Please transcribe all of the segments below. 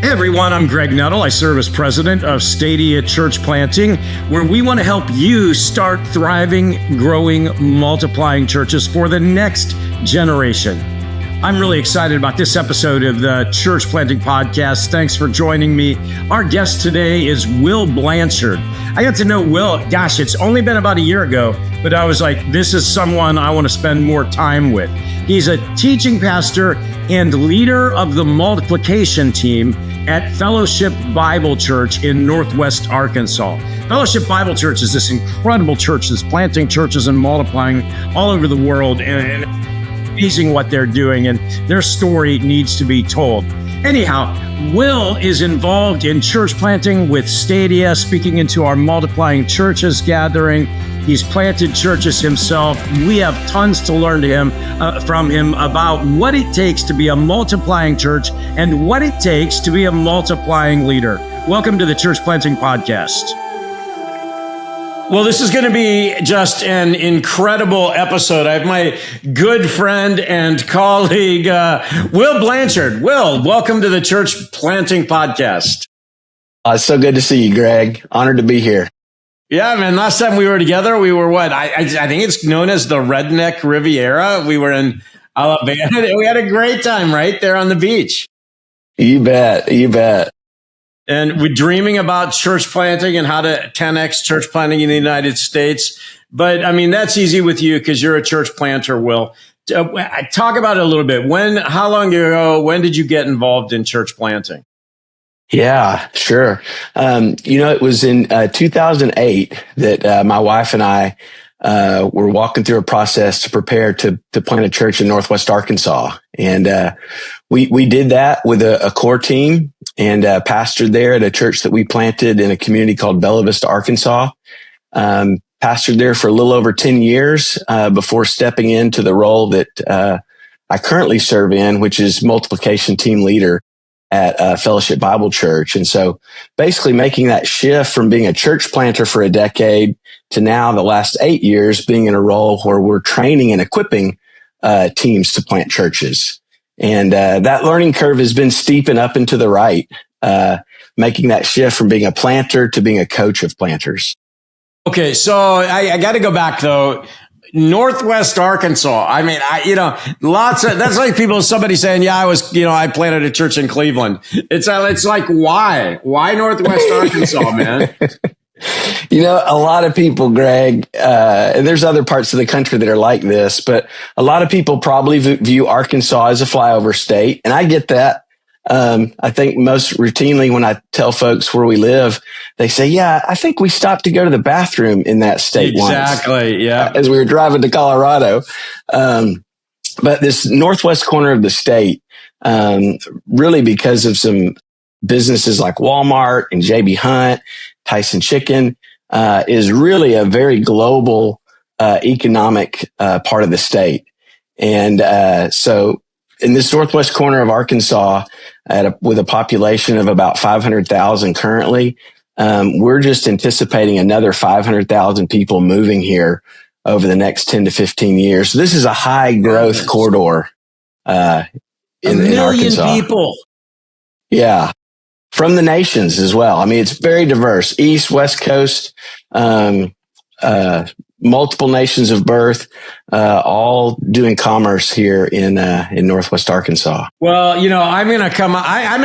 Hey everyone, I'm Greg Nettle. I serve as president of Stadia Church Planting, where we want to help you start thriving, growing, multiplying churches for the next generation. I'm really excited about this episode of the Church Planting Podcast. Thanks for joining me. Our guest today is Will Blanchard. I got to know Will, it's only been about a year ago, but I was like, this is someone I want to spend more time with. He's a teaching pastor and leader of the multiplication team at Fellowship Bible Church in Northwest Arkansas. Fellowship Bible Church is this incredible church that's planting churches and multiplying all over the world, and amazing what they're doing, and their story needs to be told. Anyhow, Will is involved in church planting with Stadia, speaking into our Multiplying Churches gathering. He's planted churches himself. We have tons to learn from him about what it takes to be a multiplying church and what it takes to be a multiplying leader. Welcome to the Church Planting Podcast. Well, this is going to be just an incredible episode. I have my good friend and colleague, Will Blanchard. Will, welcome to the Church Planting Podcast. It's so good to see you, Greg. Honored to be here. Yeah, man. Last time we were together, we were what? I think it's known as the Redneck Riviera. We were in Alabama. We had a great time right there on the beach. You bet. You bet. And we're dreaming about church planting and how to 10x church planting in the United States. But I mean, that's easy with you because you're a church planter, Will. Talk about it a little bit. How long ago, when did you get involved in church planting? Yeah, sure. It was in 2008 that my wife and I were walking through a process to prepare to plant a church in Northwest Arkansas. And we did that with a core team and pastored there at a church that we planted in a community called Bella Vista, Arkansas. Pastored there for a little over 10 years before stepping into the role that I currently serve in, which is multiplication team leader at Fellowship Bible Church. And so basically making that shift from being a church planter for a decade to now the last 8 years being in a role where we're training and equipping teams to plant churches. And that learning curve has been steep and up and to the right, making that shift from being a planter to being a coach of planters. Okay, so I got to go back though. Northwest Arkansas. I mean, that's like somebody saying, I planted a church in Cleveland. It's like, why Northwest Arkansas, man? A lot of people, Greg, and there's other parts of the country that are like this, but a lot of people probably view Arkansas as a flyover state. And I get that. I think most routinely when I tell folks where we live, they say, yeah, I think we stopped to go to the bathroom in that state once. Exactly. Yeah. As we were driving to Colorado. But this northwest corner of the state, really because of some businesses like Walmart and JB Hunt, Tyson Chicken, is really a very global, economic, part of the state. And, so in this northwest corner of Arkansas, with a population of about 500,000 currently, we're just anticipating another 500,000 people moving here over the next 10 to 15 years. So this is a high growth corridor in Arkansas. People. Yeah. From the nations as well. I mean, it's very diverse. East, West Coast, multiple nations of birth, all doing commerce here in Northwest Arkansas. Well, I'm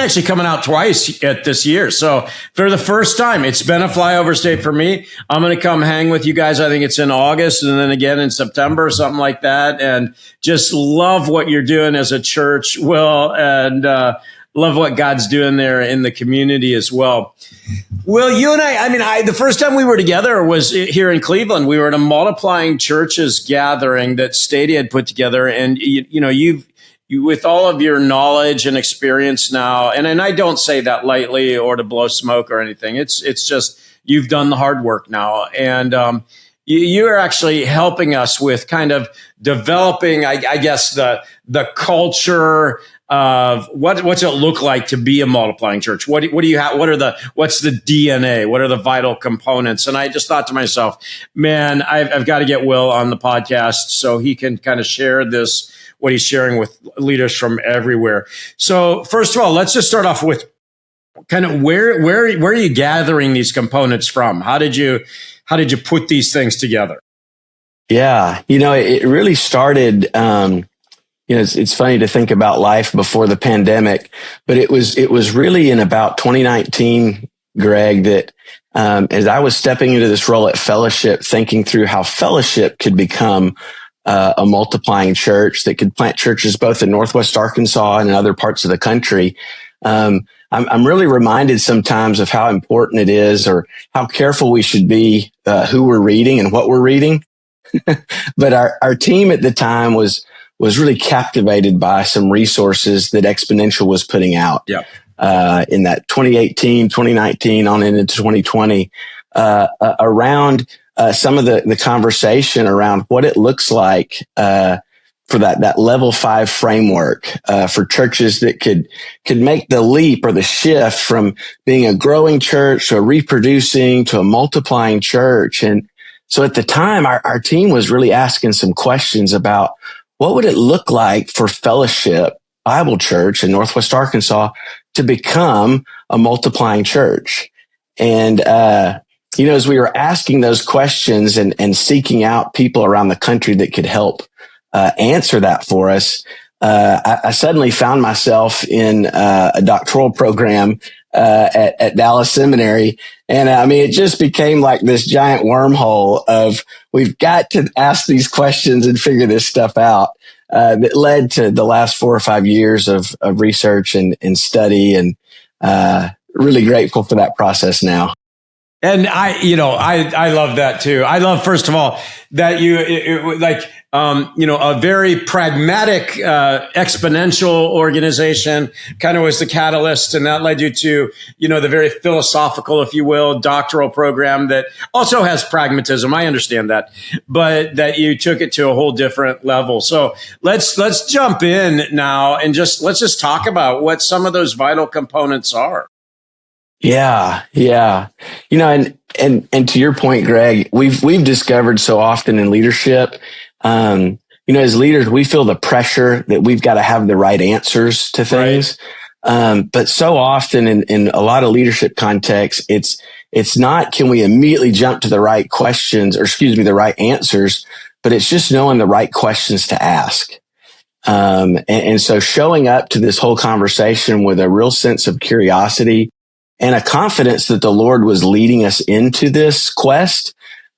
actually coming out twice this year. So for the first time, it's been a flyover state for me. I'm going to come hang with you guys. I think it's in August and then again in September, something like that. And just love what you're doing as a church, Will, and, love what God's doing there in the community as well. Well, you and I the first time we were together was here in Cleveland. We were at a Multiplying Churches gathering that Stadia had put together. And, you with all of your knowledge and experience now, and I don't say that lightly or to blow smoke or anything. It's just, you've done the hard work now. And, you're actually helping us with kind of developing, I guess, the culture of what's it look like to be a multiplying church? What do you have? What's the DNA? What are the vital components? And I just thought to myself, man, I've got to get Will on the podcast so he can kind of share what he's sharing with leaders from everywhere. So first of all, let's just start off with kind of where are you gathering these components from? How did you put these things together? Yeah, it really started. It's funny to think about life before the pandemic, but it was really in about 2019, Greg, that as I was stepping into this role at Fellowship, thinking through how Fellowship could become a multiplying church that could plant churches both in Northwest Arkansas and in other parts of the country. I'm really reminded sometimes of how important it is, or how careful we should be who we're reading and what we're reading. But our team at the time was really captivated by some resources that Exponential was putting out. Yeah. In that 2018, 2019 on into 2020, around some of the conversation around what it looks like for that level 5 framework for churches that could make the leap or the shift from being a growing church to a reproducing to a multiplying church. And so at the time, our team was really asking some questions about what would it look like for Fellowship Bible Church in Northwest Arkansas to become a multiplying church. And, as we were asking those questions and seeking out people around the country that could help answer that for us, I suddenly found myself in a doctoral program at Dallas Seminary. And it just became like this giant wormhole of we've got to ask these questions and figure this stuff out. That led to the last 4 or 5 years of research and study, and really grateful for that process now. And I love that too. I love, first of all, that a very pragmatic, exponential organization kind of was the catalyst. And that led you to, the very philosophical, if you will, doctoral program that also has pragmatism. I understand that, but that you took it to a whole different level. So let's jump in now and let's just talk about what some of those vital components are. Yeah. And to your point, Greg, we've discovered so often in leadership, as leaders, we feel the pressure that we've got to have the right answers to things. Right. But so often in a lot of leadership contexts, it's not, can we immediately jump to the right questions, or the right answers, but it's just knowing the right questions to ask. And so showing up to this whole conversation with a real sense of curiosity and a confidence that the Lord was leading us into this quest,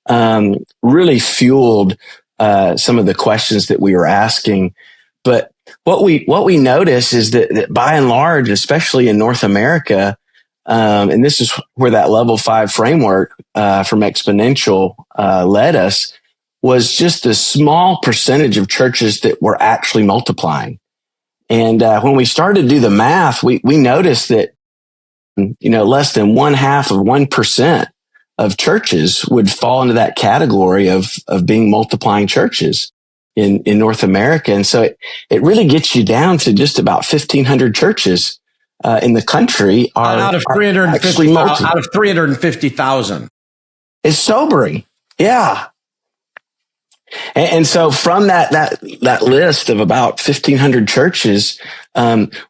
really fueled some of the questions that we were asking. But what we notice is that by and large, especially in North America, and this is where that level 5 framework from Exponential led us, was just a small percentage of churches that were actually multiplying. And when we started to do the math, we noticed that less than 0.5% of churches would fall into that category of being multiplying churches in North America. And so it really gets you down to just about 1,500 churches in the country out of 350,000. It's sobering. Yeah. And so from that list of about 1,500 churches,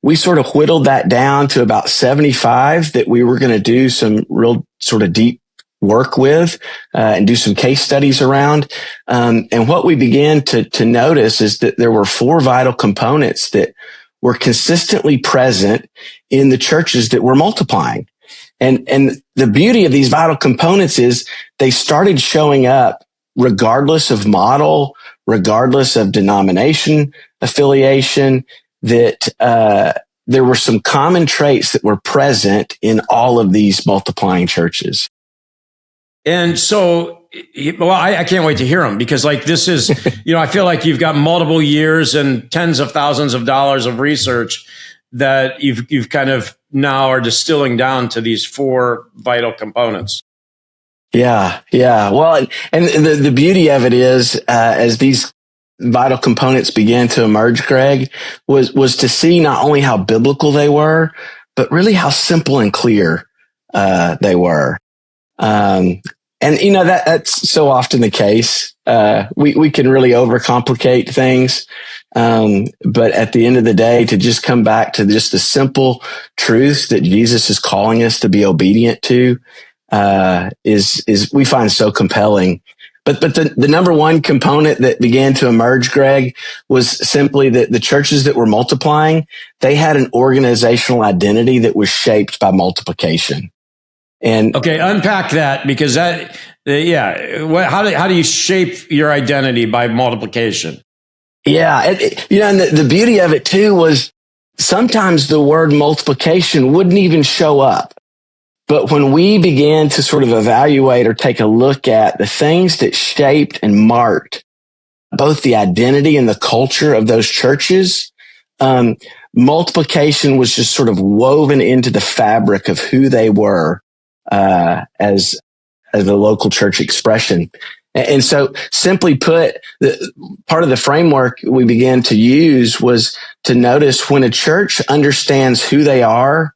we sort of whittled that down to about 75 that we were going to do some real sort of deep work with, and do some case studies around. And what we began to notice is that there were 4 vital components that were consistently present in the churches that were multiplying. And the beauty of these vital components is they started showing up regardless of model, regardless of denomination affiliation, that there were some common traits that were present in all of these multiplying churches. And so, I can't wait to hear them, because this is, I feel like you've got multiple years and tens of thousands of dollars of research that you've kind of now are distilling down to these 4 vital components. Yeah. Well, and the beauty of it is, as these vital components began to emerge, Greg, was to see not only how biblical they were, but really how simple and clear they were. And that's so often the case. We can really overcomplicate things. But at the end of the day, to just come back to just the simple truth that Jesus is calling us to be obedient to, is we find so compelling. But the number one component that began to emerge, Greg, was simply that the churches that were multiplying, they had an organizational identity that was shaped by multiplication. And okay, unpack that, because how do you shape your identity by multiplication? Yeah, and the beauty of it too was sometimes the word multiplication wouldn't even show up. But when we began to sort of evaluate or take a look at the things that shaped and marked both the identity and the culture of those churches, multiplication was just sort of woven into the fabric of who they were as a local church expression. And so, simply put, part of the framework we began to use was to notice when a church understands who they are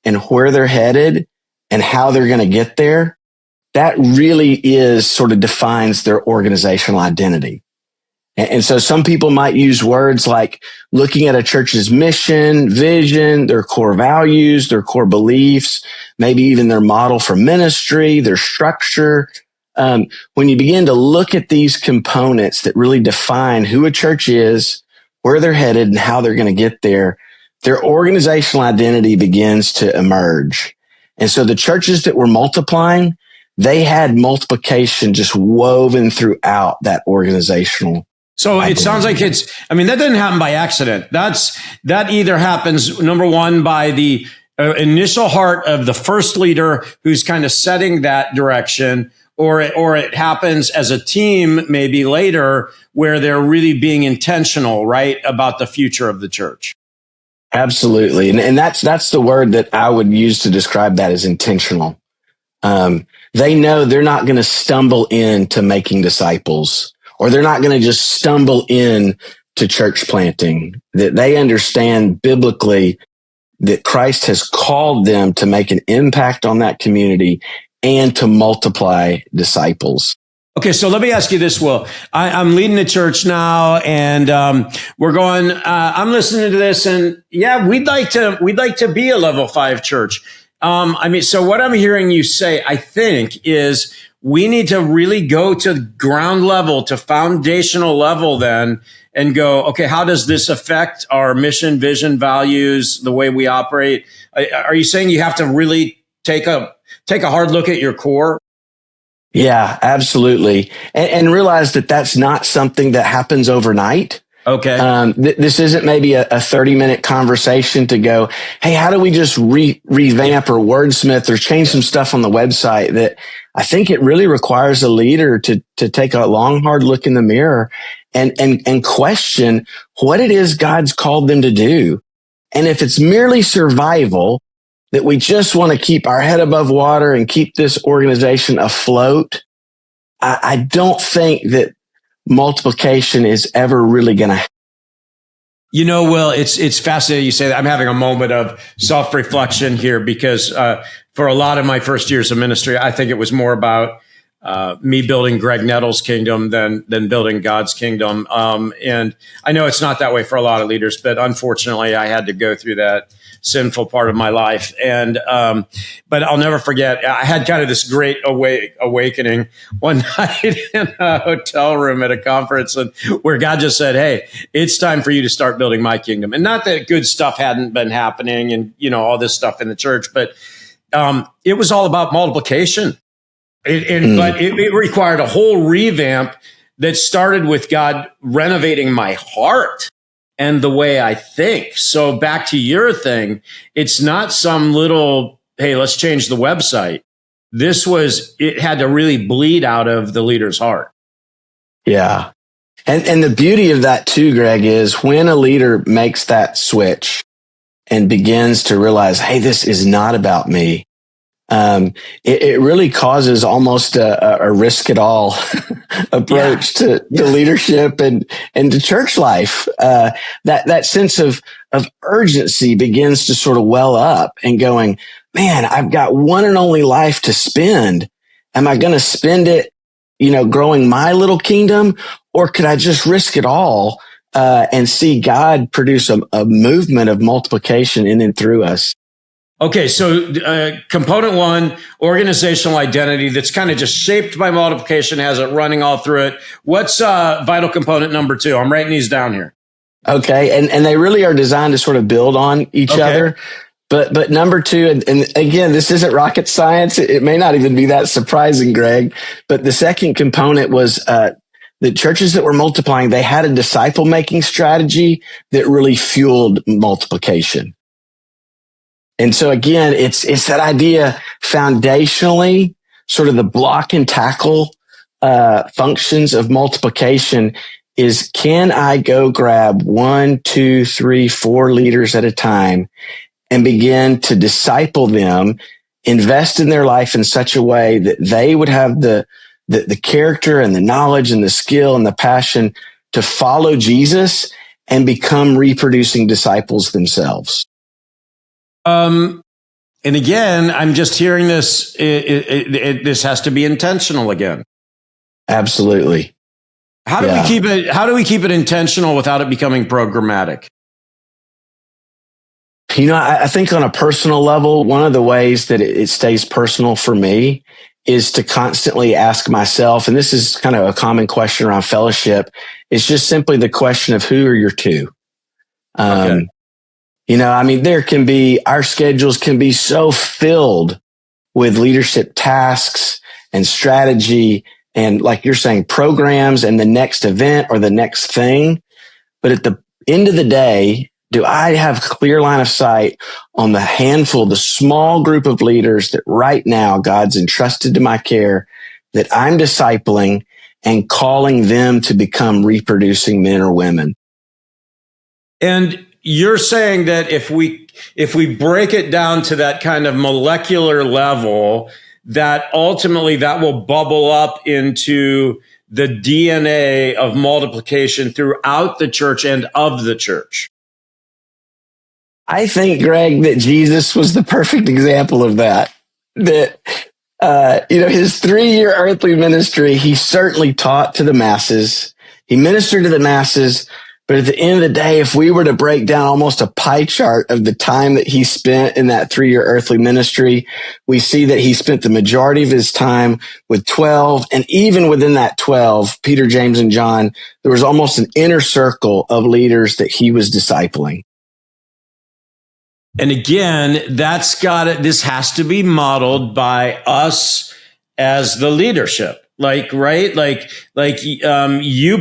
and where they're headed and how they're going to get there, that really sort of defines their organizational identity. And so some people might use words like looking at a church's mission, vision, their core values, their core beliefs, maybe even their model for ministry, their structure. When you begin to look at these components that really define who a church is, where they're headed, and how they're going to get there, their organizational identity begins to emerge. And so the churches that were multiplying, they had multiplication just woven throughout that organizational. So it sounds like that didn't happen by accident. That either happens, number one, by the initial heart of the first leader who's kind of setting that direction, or it happens as a team maybe later where they're really being intentional, right, about the future of the church. Absolutely. And that's the word that I would use to describe that, as intentional. They know they're not going to stumble into making disciples, or they're not going to just stumble in to church planting. That they understand biblically that Christ has called them to make an impact on that community and to multiply disciples. Okay, so let me ask you this, Will. I'm leading the church now, and I'm listening to this, and yeah, we'd like to be a level 5 church. So what I'm hearing you say, I think, is we need to really go to ground level, to foundational level then, and go, okay, how does this affect our mission, vision, values, the way we operate? Are you saying you have to really take a hard look at your core? Yeah, absolutely. And realize that that's not something that happens overnight. Okay. This isn't maybe a 30-minute conversation to go, hey, how do we just revamp or wordsmith or change some stuff on the website? That I think it really requires a leader to take a long, hard look in the mirror and question what it is God's called them to do. And if it's merely survival, that we just want to keep our head above water and keep this organization afloat, I don't think that multiplication is ever really going to happen. Will, it's fascinating you say that. I'm having a moment of self-reflection here because for a lot of my first years of ministry, I think it was more about me building Greg Nettle's kingdom than building God's kingdom. And I know it's not that way for a lot of leaders, but unfortunately, I had to go through that sinful part of my life. And but I'll never forget, I had kind of this great awakening one night in a hotel room at a conference, and where God just said, hey, it's time for you to start building my kingdom. And not that good stuff hadn't been happening and, all this stuff in the church, but it was all about multiplication. But it required a whole revamp that started with God renovating my heart and the way I think. So back to your thing, it's not some little, hey, let's change the website. It had to really bleed out of the leader's heart. Yeah. And the beauty of that too, Greg, is when a leader makes that switch and begins to realize, hey, this is not about me. It really causes almost a risk it all approach to leadership and to church life. That sense of urgency begins to sort of well up and going, man, I've got one and only life to spend. Am I going to spend it, growing my little kingdom, or could I just risk it all and see God produce a movement of multiplication in and through us? Okay, so component one, organizational identity that's kind of just shaped by multiplication, has it running all through it. What's vital component number two? I'm writing these down here. Okay, and they really are designed to sort of build on each other. But number two, and again, this isn't rocket science. It may not even be that surprising, Greg. But the second component was the churches that were multiplying, they had a disciple-making strategy that really fueled multiplication. And so again, it's that idea foundationally, sort of the block and tackle functions of multiplication is, can I go grab 1, 2, 3, 4 leaders at a time and begin to disciple them, invest in their life in such a way that they would have the character and the knowledge and the skill and the passion to follow Jesus and become reproducing disciples themselves. And again, I'm just hearing this. This has to be intentional again. Absolutely. How do we keep it? How do we keep it intentional without it becoming programmatic? I think on a personal level, one of the ways that it stays personal for me is to constantly ask myself, and this is kind of a common question around fellowship, it's just simply the question of who are your two? Okay. Our schedules can be so filled with leadership tasks and strategy and, like you're saying, programs and the next event or the next thing. But at the end of the day, do I have clear line of sight on the small group of leaders that right now God's entrusted to my care, that I'm discipling and calling them to become reproducing men or women? And you're saying that if we break it down to that kind of molecular level, that ultimately that will bubble up into the DNA of multiplication throughout the church and of the church. I think, Greg, that Jesus was the perfect example of that. That, his 3-year earthly ministry, he certainly taught to the masses. He ministered to the masses. But at the end of the day, if we were to break down almost a pie chart of the time that he spent in that 3-year earthly ministry, we see that he spent the majority of his time with 12. And even within that 12, Peter, James, and John, there was almost an inner circle of leaders that he was discipling. And again, this has to be modeled by us as the leadership. You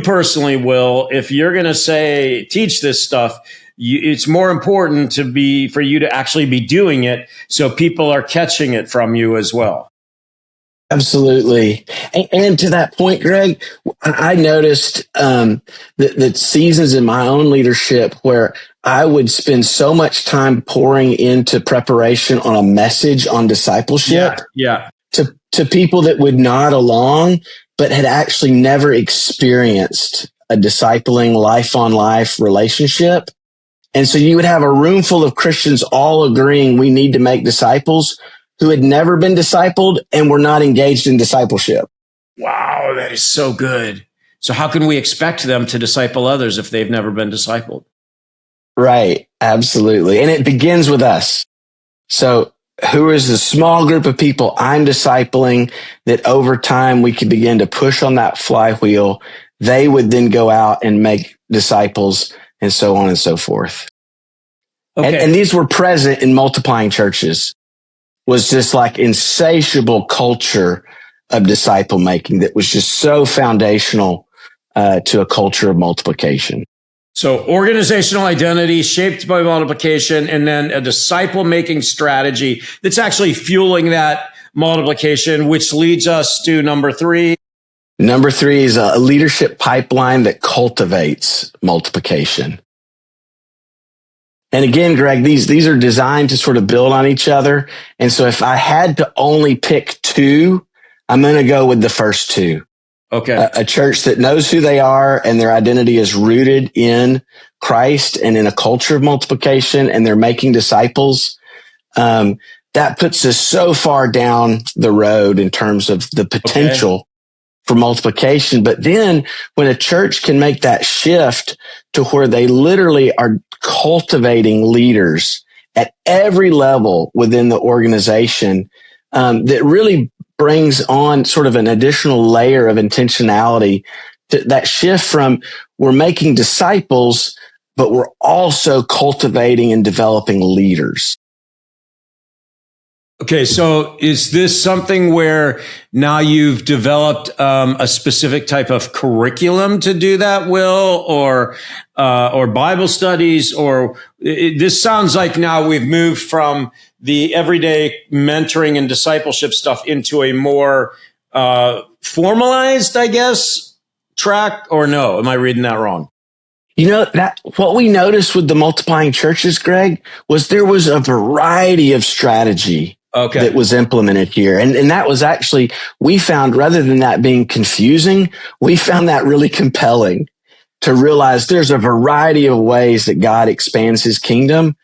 personally will, if you're going to teach this stuff, it's more important for you to actually be doing it so people are catching it from you as well. Absolutely. And to that point, Greg, I noticed that seasons in my own leadership where I would spend so much time pouring into preparation on a message on discipleship to people that would nod along, but had actually never experienced a discipling life-on-life relationship. And so you would have a room full of Christians all agreeing we need to make disciples who had never been discipled and were not engaged in discipleship. Wow, that is so good. So how can we expect them to disciple others if they've never been discipled? Right, absolutely. And it begins with us. So who is the small group of people I'm discipling that over time we could begin to push on that flywheel? They would then go out and make disciples and so on and so forth. Okay. And these were present in multiplying churches. Was just like insatiable culture of disciple making that was just so foundational to a culture of multiplication. So organizational identity shaped by multiplication, and then a disciple making strategy that's actually fueling that multiplication, which leads us to number 3. Number 3 is a leadership pipeline that cultivates multiplication. And again, Greg, these are designed to sort of build on each other. And so if I had to only pick 2, I'm going to go with the first 2. Okay. A church that knows who they are and their identity is rooted in Christ and in a culture of multiplication, and they're making disciples. that puts us so far down the road in terms of the potential for multiplication. But then when a church can make that shift to where they literally are cultivating leaders at every level within the organization, that really brings on sort of an additional layer of intentionality, that shift from we're making disciples, but we're also cultivating and developing leaders. Okay, so is this something where now you've developed a specific type of curriculum to do that, Will, or Bible studies, or this sounds like now we've moved from the everyday mentoring and discipleship stuff into a more formalized, I guess, track, or no? Am I reading that wrong? You know, that what we noticed with the multiplying churches, Greg, was there was a variety of strategy that was implemented here. And that was actually, we found, rather than that being confusing, we found that really compelling to realize there's a variety of ways that God expands his kingdom.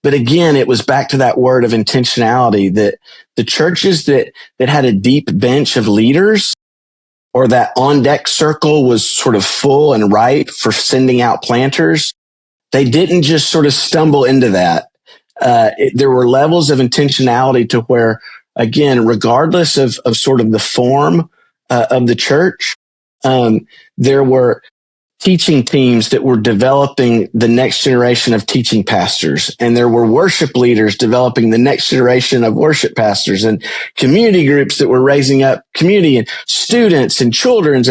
But again, it was back to that word of intentionality, that the churches that had a deep bench of leaders, or that on deck circle was sort of full and ripe for sending out planters, they didn't just sort of stumble into that. There were levels of intentionality to where, again, regardless of sort of the form of the church, there were teaching teams that were developing the next generation of teaching pastors. And there were worship leaders developing the next generation of worship pastors, and community groups that were raising up community and students and children.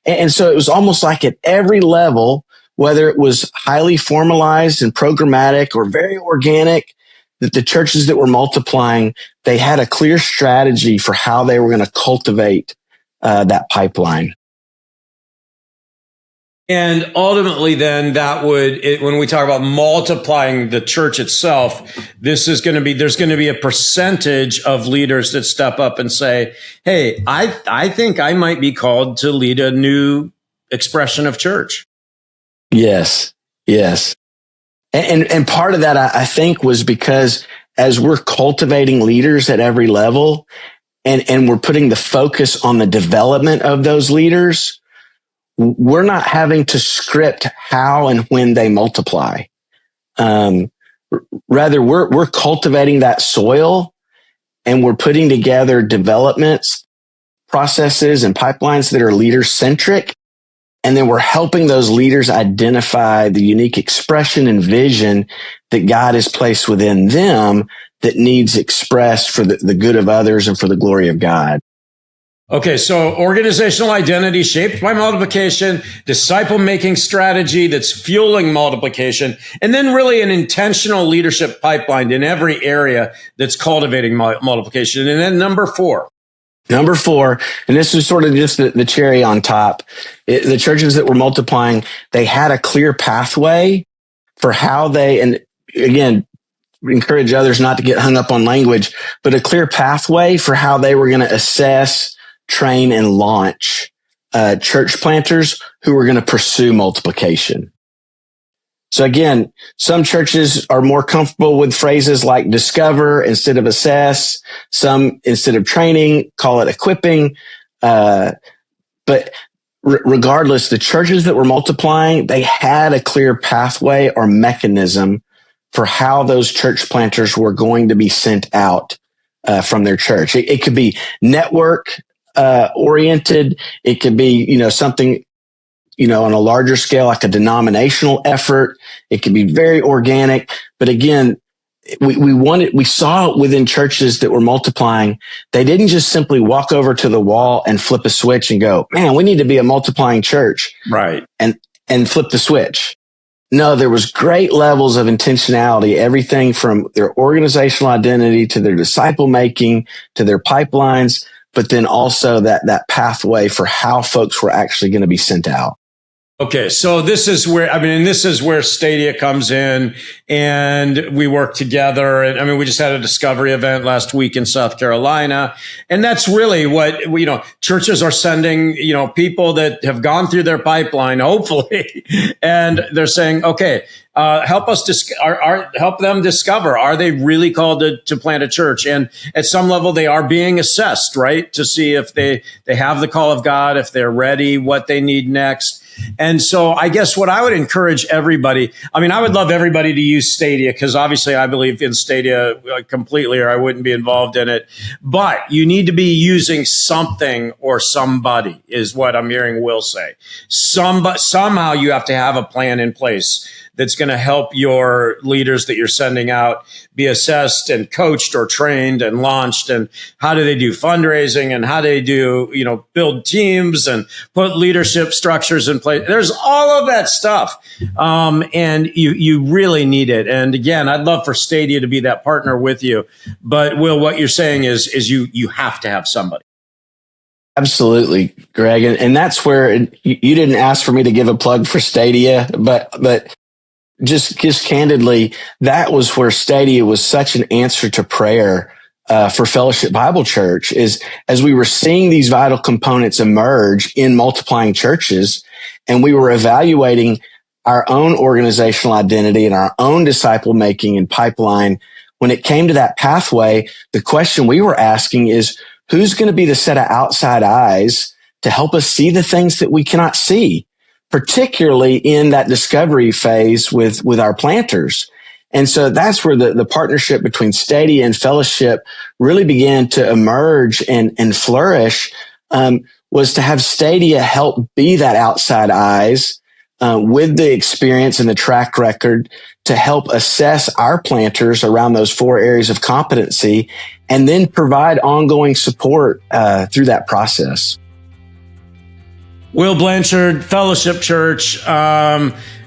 And so it was almost like at every level, whether it was highly formalized and programmatic or very organic, that the churches that were multiplying, they had a clear strategy for how they were going to cultivate that pipeline. And ultimately, then when we talk about multiplying the church itself, there's going to be a percentage of leaders that step up and say, hey, I think I might be called to lead a new expression of church. Yes. And part of that, I think, was because as we're cultivating leaders at every level, and we're putting the focus on the development of those leaders, we're not having to script how and when they multiply. Rather, we're cultivating that soil, and we're putting together developments, processes, and pipelines that are leader centric. And then we're helping those leaders identify the unique expression and vision that God has placed within them that needs expressed for the good of others and for the glory of God. Okay, so organizational identity shaped by multiplication, disciple-making strategy that's fueling multiplication, and then really an intentional leadership pipeline in every area that's cultivating multiplication. And then number four, and this is sort of just the cherry on top, the churches that were multiplying, they had a clear pathway for how they, and again, encourage others not to get hung up on language, but a clear pathway for how they were going to assess, train, and launch church planters who were going to pursue multiplication. So again, some churches are more comfortable with phrases like discover instead of assess. Some, instead of training, call it equipping. But regardless, the churches that were multiplying, they had a clear pathway or mechanism for how those church planters were going to be sent out from their church. It could be network oriented. It could be, something, on a larger scale, like a denominational effort. It could be very organic. But again, we saw within churches that were multiplying, they didn't just simply walk over to the wall and flip a switch and go, man, we need to be a multiplying church. Right. And flip the switch. No, there was great levels of intentionality, everything from their organizational identity to their disciple making to their pipelines, but then also that pathway for how folks were actually going to be sent out. Okay, so this is where Stadia comes in, and we work together. And we just had a discovery event last week in South Carolina, and that's really what churches are sending, people that have gone through their pipeline, hopefully, and they're saying, okay, help us help them discover, are they really called to plant a church? And at some level, they are being assessed, right, to see if they have the call of God, if they're ready, what they need next. And so I guess what I would encourage everybody, I would love everybody to use Stadia, because obviously I believe in Stadia completely, or I wouldn't be involved in it. But you need to be using something or somebody, is what I'm hearing Will say. Somehow you have to have a plan in place that's going to help your leaders that you're sending out be assessed and coached or trained and launched. And how do they do fundraising, and how do they do, build teams and put leadership structures in place? There's all of that stuff. And you really need it. And again, I'd love for Stadia to be that partner with you. But Will, what you're saying is you have to have somebody. Absolutely, Greg. And that's where you didn't ask for me to give a plug for Stadia, but just candidly, that was where Stadia was such an answer to prayer for Fellowship Bible Church, is as we were seeing these vital components emerge in multiplying churches, and we were evaluating our own organizational identity and our own disciple making and pipeline. When it came to that pathway, the question we were asking is, who's going to be the set of outside eyes to help us see the things that we cannot see, particularly in that discovery phase with our planters? And so that's where the partnership between Stadia and Fellowship really began to emerge and flourish, was to have Stadia help be that outside eyes with the experience and the track record to help assess our planters around those 4 areas of competency, and then provide ongoing support through that process. Will Blanchard, Fellowship Church,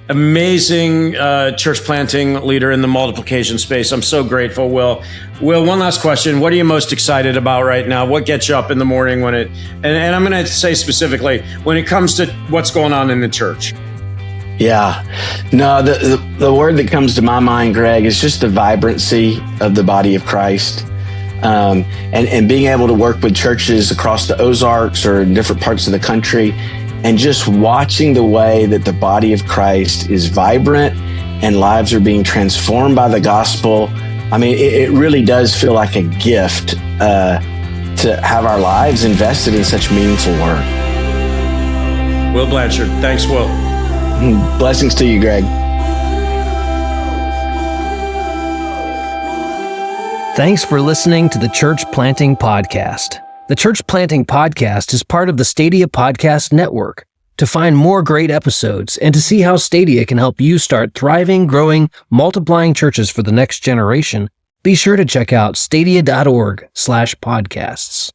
amazing church planting leader in the multiplication space. I'm so grateful, Will. Will, one last question. What are you most excited about right now? What gets you up in the morning and I'm going to say specifically, when it comes to what's going on in the church? Yeah, no, the word that comes to my mind, Greg, is just the vibrancy of the body of Christ. And being able to work with churches across the Ozarks or in different parts of the country, and just watching the way that the body of Christ is vibrant and lives are being transformed by the gospel. It really does feel like a gift to have our lives invested in such meaningful work. Will Blanchard. Thanks, Will. Blessings to you, Greg. Thanks for listening to the Church Planting Podcast. The Church Planting Podcast is part of the Stadia Podcast Network. To find more great episodes and to see how Stadia can help you start thriving, growing, multiplying churches for the next generation, be sure to check out stadia.org/podcasts.